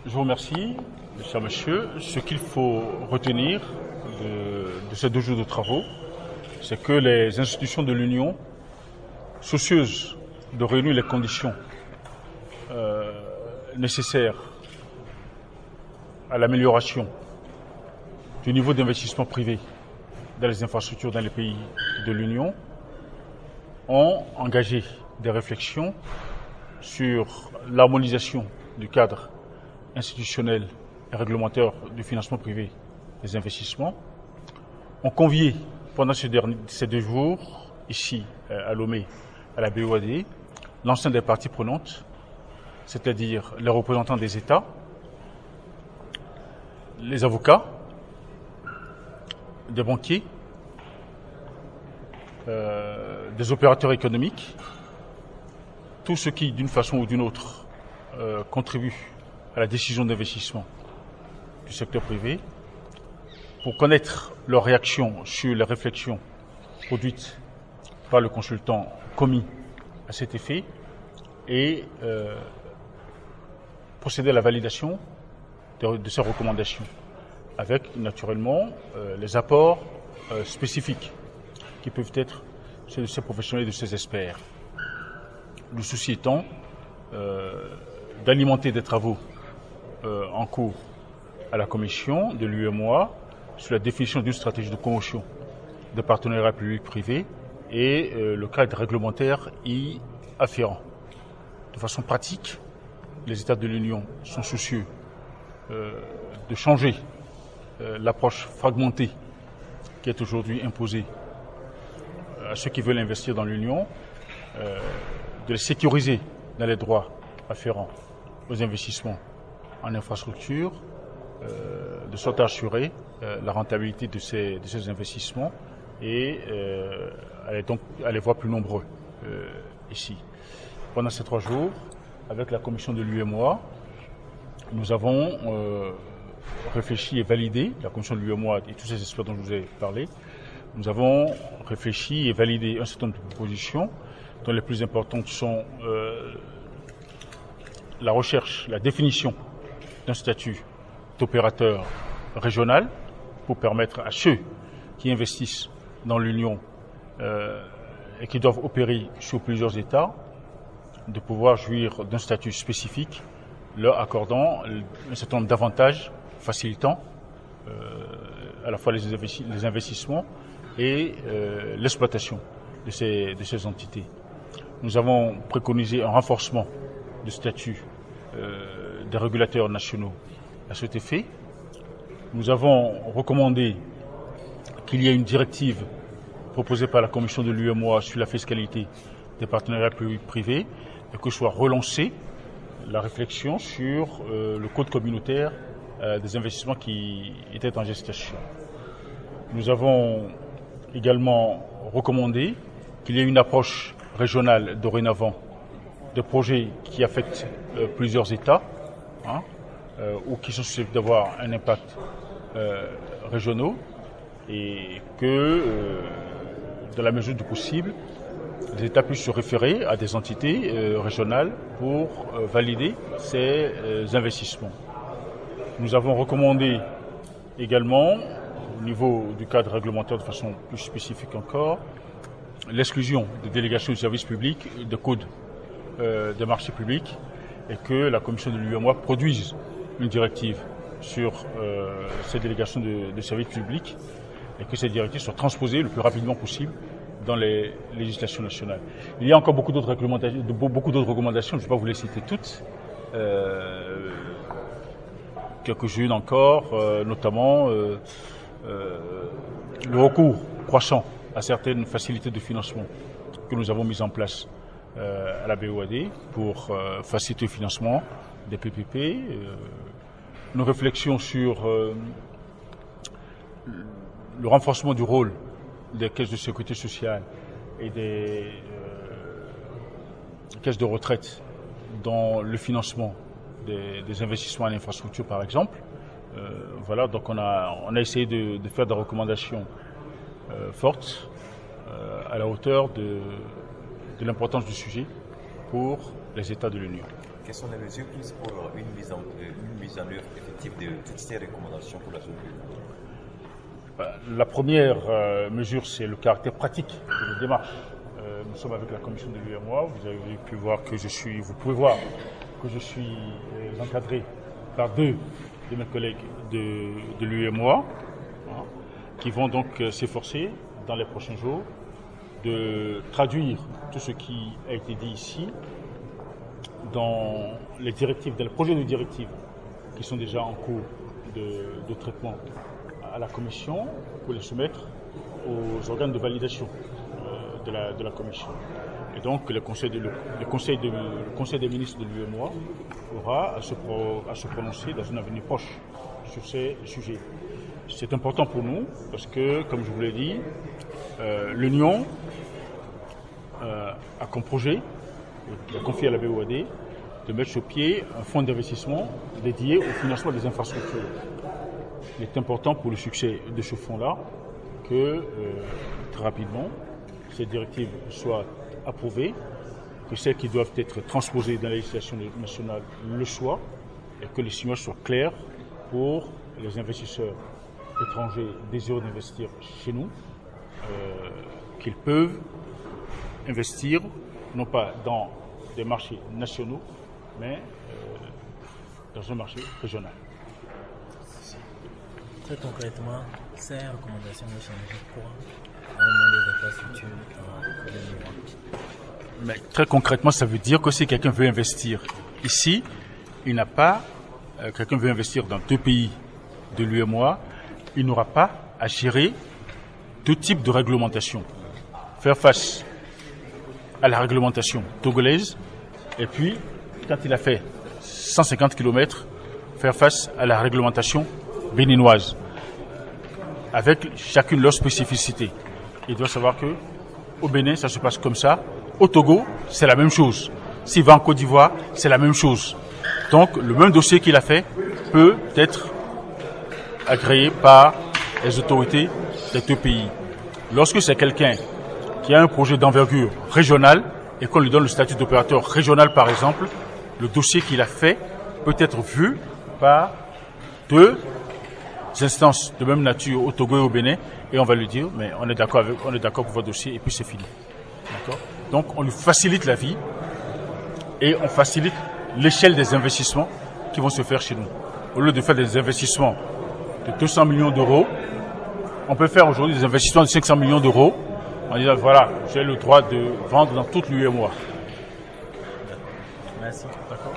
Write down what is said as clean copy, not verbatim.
Je vous remercie, cher monsieur. Ce qu'il faut retenir de ces 2 jours de travaux, c'est que les institutions de l'Union, soucieuses de réunir les conditions nécessaires à l'amélioration du niveau d'investissement privé dans les infrastructures dans les pays de l'Union, ont engagé des réflexions sur l'harmonisation du cadre institutionnel et réglementaire du financement privé des investissements, ont convié pendant ces 2 jours, ici à Lomé, à la BOAD, l'ensemble des parties prenantes, c'est-à-dire les représentants des États, les avocats, des banquiers, des opérateurs économiques, tous ceux qui, d'une façon ou d'une autre, contribuent à la décision d'investissement du secteur privé, pour connaître leur réaction sur les réflexions produites par le consultant commis à cet effet et procéder à la validation de ces recommandations, avec naturellement les apports spécifiques qui peuvent être ceux de ces professionnels et de ces experts. Le souci étant d'alimenter des travaux en cours à la Commission de l'UEMOA sur la définition d'une stratégie de promotion de partenariat public-privé et le cadre réglementaire y afférent. De façon pratique, les États de l'Union sont soucieux de changer l'approche fragmentée qui est aujourd'hui imposée à ceux qui veulent investir dans l'Union, de les sécuriser dans les droits afférents aux investissements en infrastructure, de sorte à assurer la rentabilité de ces investissements et à les voir plus nombreux ici. Pendant ces 3 jours, avec la commission de l'UEMOA, nous avons réfléchi et validé, la commission de l'UEMOA et tous ces experts dont je vous ai parlé, nous avons réfléchi et validé un certain nombre de propositions, dont les plus importantes sont la recherche, la définition d'un statut d'opérateur régional pour permettre à ceux qui investissent dans l'Union et qui doivent opérer sur plusieurs États de pouvoir jouir d'un statut spécifique, leur accordant un certain nombre d'avantages facilitant à la fois les investissements et l'exploitation de ces entités. Nous avons préconisé un renforcement du statut des régulateurs nationaux à cet effet. Nous avons recommandé qu'il y ait une directive proposée par la commission de l'UEMOA sur la fiscalité des partenariats publics-privés et que soit relancée la réflexion sur le code communautaire des investissements qui était en gestation. Nous avons également recommandé qu'il y ait une approche régionale dorénavant de projets qui affectent plusieurs États ou qui sont susceptibles d'avoir un impact régionaux et que, dans la mesure du possible, les États puissent se référer à des entités régionales pour valider ces investissements. Nous avons recommandé également, au niveau du cadre réglementaire de façon plus spécifique encore, l'exclusion des délégations du service public de code des marchés publics et que la commission de l'UEMOA produise une directive sur ces délégations de service public et que ces directives soient transposées le plus rapidement possible dans les législations nationales. Il y a encore beaucoup d'autres recommandations, je ne vais pas vous les citer toutes. Quelques-unes encore, notamment le recours croissant à certaines facilités de financement que nous avons mises en place à la BOAD pour faciliter le financement des PPP. Nos réflexions sur le renforcement du rôle des caisses de sécurité sociale et des caisses de retraite dans le financement des investissements en infrastructure, par exemple. Voilà, donc on a essayé de faire des recommandations fortes à la hauteur de l'importance du sujet pour les États de l'Union. Quelles sont les mesures prises pour une mise mise en œuvre effective de toutes ces recommandations pour la zone euro? La première mesure, c'est le caractère pratique de la démarche. Nous sommes avec la commission de l'UEMOA. Vous avez pu voir que vous pouvez voir que je suis encadré par deux de mes collègues de l'UEMOA, qui vont donc s'efforcer dans les prochains jours de traduire tout ce qui a été dit ici dans les directives, dans les projets de directives qui sont déjà en cours de traitement à la Commission pour les soumettre aux organes de validation de la Commission. Et donc le Conseil des ministres de l'UEMOA aura à se prononcer dans un avenir proche sur ces sujets. C'est important pour nous parce que, comme je vous l'ai dit, l'Union a comme projet, a confié à la BOAD, de mettre sur pied un fonds d'investissement dédié au financement des infrastructures. Il est important pour le succès de ce fonds-là que, très rapidement, ces directives soient approuvées, que celles qui doivent être transposées dans la législation nationale le soient, et que les signaux soient clairs pour les investisseurs étrangers désireux d'investir chez nous, qu'ils peuvent investir non pas dans des marchés nationaux, mais dans un marché régional. Très concrètement, ces recommandations vont changer quoi au moment des infrastructures en Côte d'Ivoire? Mais très concrètement, ça veut dire que si quelqu'un veut investir ici, il n'a pas, quelqu'un veut investir dans deux pays de l'UEMOA, il n'aura pas à gérer deux types de réglementation. Faire face à la réglementation togolaise et puis, quand il a fait 150 km, faire face à la réglementation béninoise, avec chacune leur spécificité. Il doit savoir que au Bénin, ça se passe comme ça. Au Togo, c'est la même chose. S'il va en Côte d'Ivoire, c'est la même chose. Donc, le même dossier qu'il a fait peut être agréé par les autorités des deux pays. Lorsque c'est quelqu'un qui a un projet d'envergure régionale et qu'on lui donne le statut d'opérateur régional, par exemple, le dossier qu'il a fait peut être vu par deux instances de même nature au Togo et au Bénin, et on va lui dire, mais on est d'accord pour votre dossier, et puis c'est fini. D'accord ? Donc, on lui facilite la vie et on facilite l'échelle des investissements qui vont se faire chez nous. Au lieu de faire des investissements de 200 millions d'euros, on peut faire aujourd'hui des investissements de 500 millions d'euros en disant, voilà, j'ai le droit de vendre dans toute l'UEMOA. Merci. D'accord.